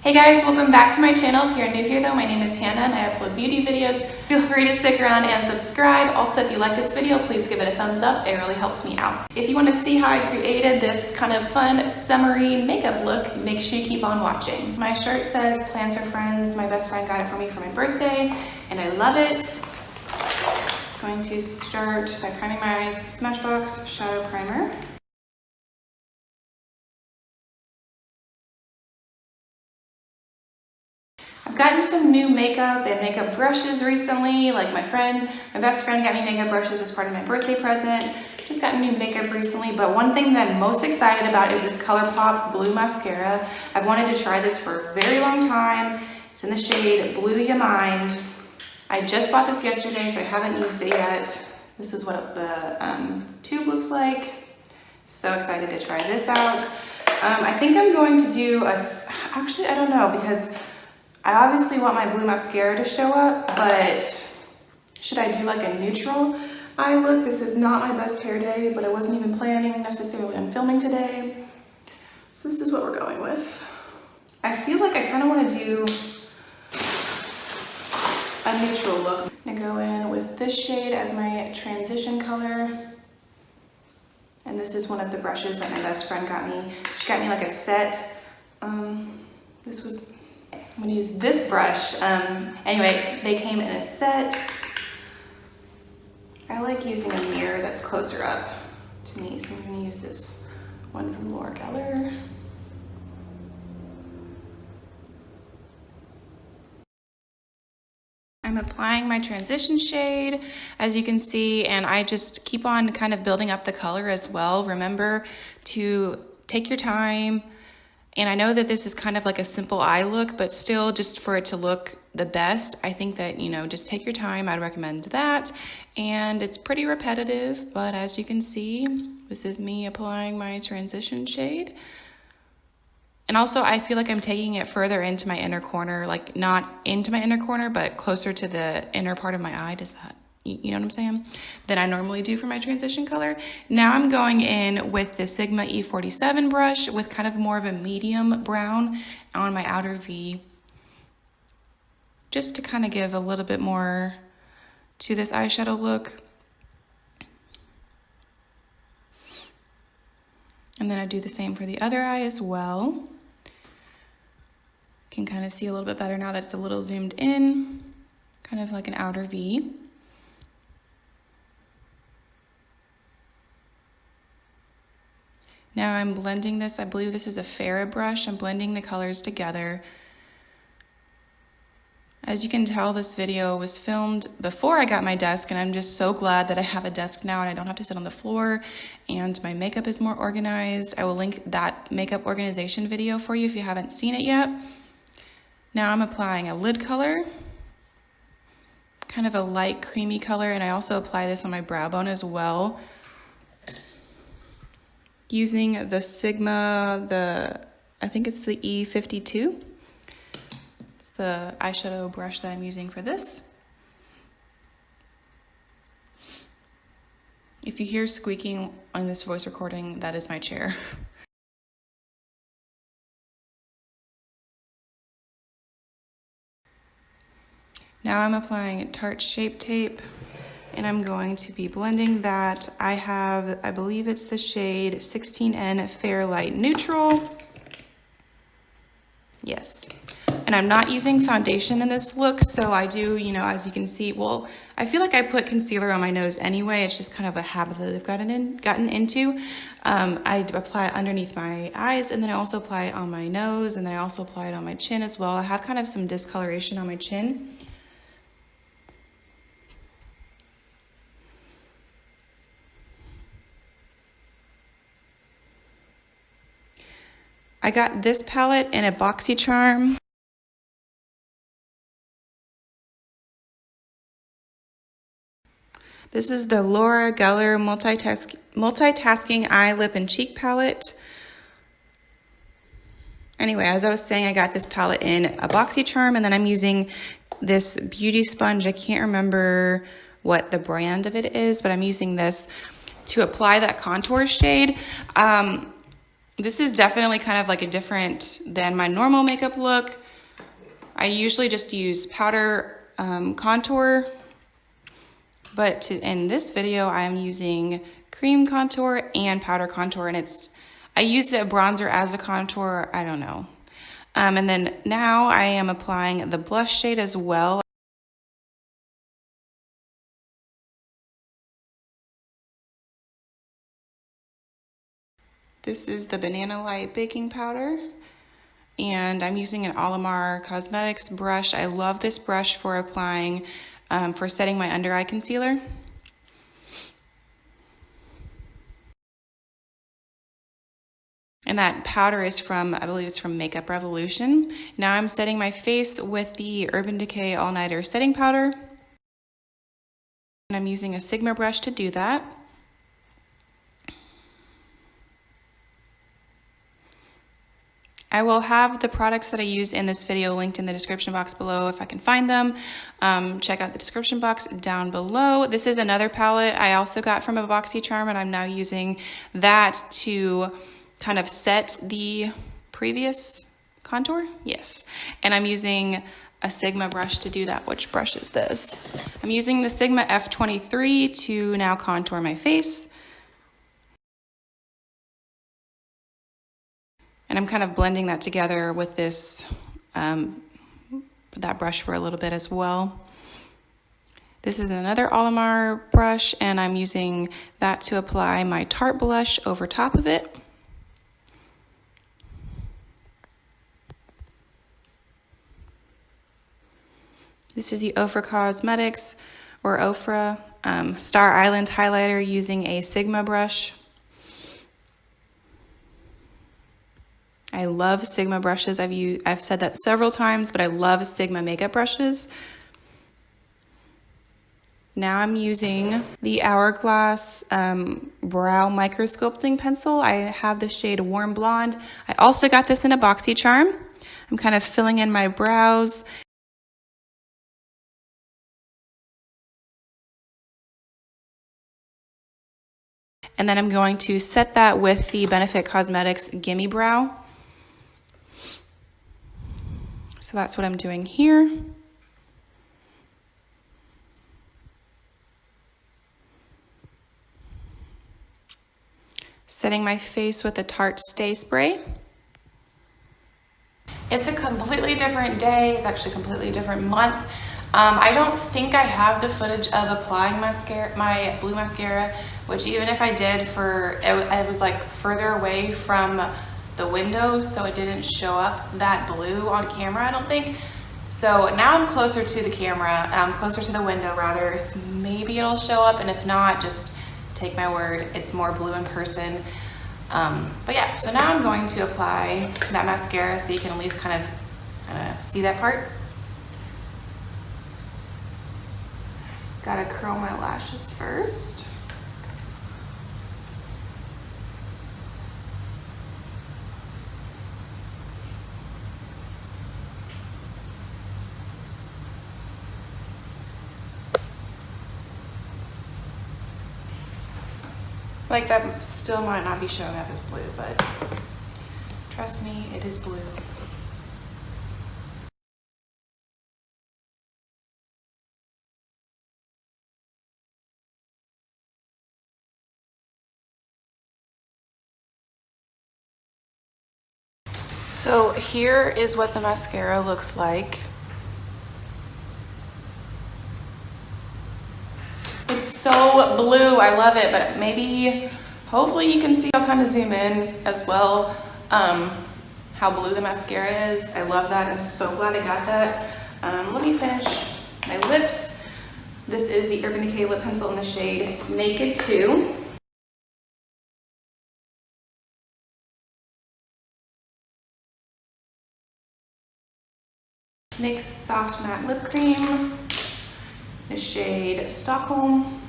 Hey guys, welcome back to my channel. If you're new here though, my name is Hannah and I upload beauty videos. Feel free to stick around and subscribe. Also, if you like this video, please give it a thumbs up. It really helps me out. If you want to see how I created this kind of fun, summery makeup look, make sure you keep on watching. My shirt says plants are friends. My best friend got it for me for my birthday and I love it. I'm going to start by priming my eyes. Smashbox Shadow Primer. I've gotten some new makeup and makeup brushes recently. Like my best friend got me makeup brushes as part of my birthday present. Just gotten new makeup recently, but one thing that I'm most excited about is this ColourPop Blue Mascara. I've wanted to try this for a very long time. It's in the shade Blue Ya Mind. I just bought this yesterday, so I haven't used it yet. This is what the tube looks like. So excited to try this out. I think I'm going to do actually, I don't know, because I obviously want my blue mascara to show up, but should I do like a neutral eye look? This is not my best hair day, but I wasn't even planning necessarily on filming today. So this is what we're going with. I feel like I kind of want to do a neutral look. I'm gonna go in with this shade as my transition color. And this is one of the brushes that my best friend got me. She got me like a set. I'm gonna use this brush. Anyway, they came in a set. I like using a mirror that's closer up to me, so I'm gonna use this one from Laura Geller. I'm applying my transition shade, as you can see, and I just keep on kind of building up the color as well. Remember to take your time. And I know that this is kind of like a simple eye look, but still just for it to look the best, I think that, you know, just take your time. I'd recommend that. And it's pretty repetitive, but as you can see, this is me applying my transition shade. And also I feel like I'm taking it further into my inner corner, like not into my inner corner, but closer to the inner part of my eye. Does that, you know what I'm saying? Than I normally do for my transition color. Now I'm going in with the Sigma E47 brush with kind of more of a medium brown on my outer V, just to kind of give a little bit more to this eyeshadow look. And then I do the same for the other eye as well. Can kind of see a little bit better now that it's a little zoomed in, kind of like an outer V. Now I'm blending this, I believe this is a Farrah brush. I'm blending the colors together. As you can tell, this video was filmed before I got my desk, and I'm just so glad that I have a desk now and I don't have to sit on the floor and my makeup is more organized. I will link that makeup organization video for you if you haven't seen it yet. Now I'm applying a lid color, kind of a light creamy color, and I also apply this on my brow bone as well. Using the Sigma, I think it's the E52. It's the eyeshadow brush that I'm using for this. If you hear squeaking on this voice recording, that is my chair. Now I'm applying Tarte Shape Tape, and I'm going to be blending that. I believe it's the shade 16N Fair Light Neutral. Yes. And I'm not using foundation in this look, so I do, you know, as you can see, well, I feel like I put concealer on my nose anyway. It's just kind of a habit that I've gotten into. I apply it underneath my eyes, and then I also apply it on my nose, and then I also apply it on my chin as well. I have kind of some discoloration on my chin. I got this palette in a BoxyCharm. This is the Laura Geller Multitasking Eye, Lip, and Cheek palette. Anyway, as I was saying, I got this palette in a BoxyCharm, and then I'm using this beauty sponge. I can't remember what the brand of it is, but I'm using this to apply that contour shade. This is definitely kind of like a different than my normal makeup look. I usually just use powder contour, but in this video I'm using cream contour and powder contour, and I used a bronzer as a contour, I don't know. And then now I am applying the blush shade as well. This is the Banana Light baking powder, and I'm using an Olimar Cosmetics brush. I love this brush for applying, for setting my under eye concealer. And that powder is from, I believe it's from Makeup Revolution. Now I'm setting my face with the Urban Decay All Nighter setting powder. And I'm using a Sigma brush to do that. I will have the products that I used in this video linked in the description box below if I can find them. Check out the description box down below. This is another palette I also got from a BoxyCharm, and I'm now using that to kind of set the previous contour. Yes. And I'm using a Sigma brush to do that. Which brush is this? I'm using the Sigma F23 to now contour my face. And I'm kind of blending that together with this, that brush for a little bit as well. This is another Olimar brush, and I'm using that to apply my Tarte blush over top of it. This is the Ofra Cosmetics, or Ofra, Star Island highlighter using a Sigma brush. I love Sigma brushes. I've said that several times, but I love Sigma makeup brushes. Now I'm using the Hourglass Brow Micro Sculpting Pencil. I have the shade Warm Blonde. I also got this in a BoxyCharm. I'm kind of filling in my brows. And then I'm going to set that with the Benefit Cosmetics Gimme Brow. So that's what I'm doing here. Setting my face with the Tarte Stay Spray. It's a completely different day. It's actually a completely different month. I don't think I have the footage of applying mascara, my blue mascara, which even if I did, it was like further away from the window, so it didn't show up that blue on camera, I don't think. So now I'm closer to the camera, closer to the window rather, so maybe it'll show up, and if not, just take my word, it's more blue in person. But yeah, so now I'm going to apply that mascara so you can at least kind of see that part. Gotta curl my lashes first. Like, that still might not be showing up as blue, but trust me, it is blue. So here is what the mascara looks like. It's so blue, I love it, but maybe, hopefully you can see, I'll kind of zoom in as well, how blue the mascara is. I love that, I'm so glad I got that. Let me finish my lips. This is the Urban Decay lip pencil in the shade Naked 2. NYX Soft Matte Lip Cream, the shade Stockholm.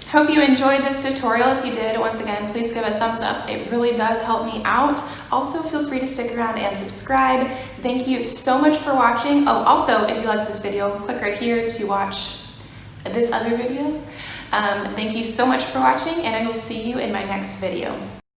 Hope you enjoyed this tutorial. If you did, once again, please give a thumbs up. It really does help me out. Also, feel free to stick around and subscribe. Thank you so much for watching. Oh, also, if you liked this video, click right here to watch this other video. Thank you so much for watching, and I will see you in my next video.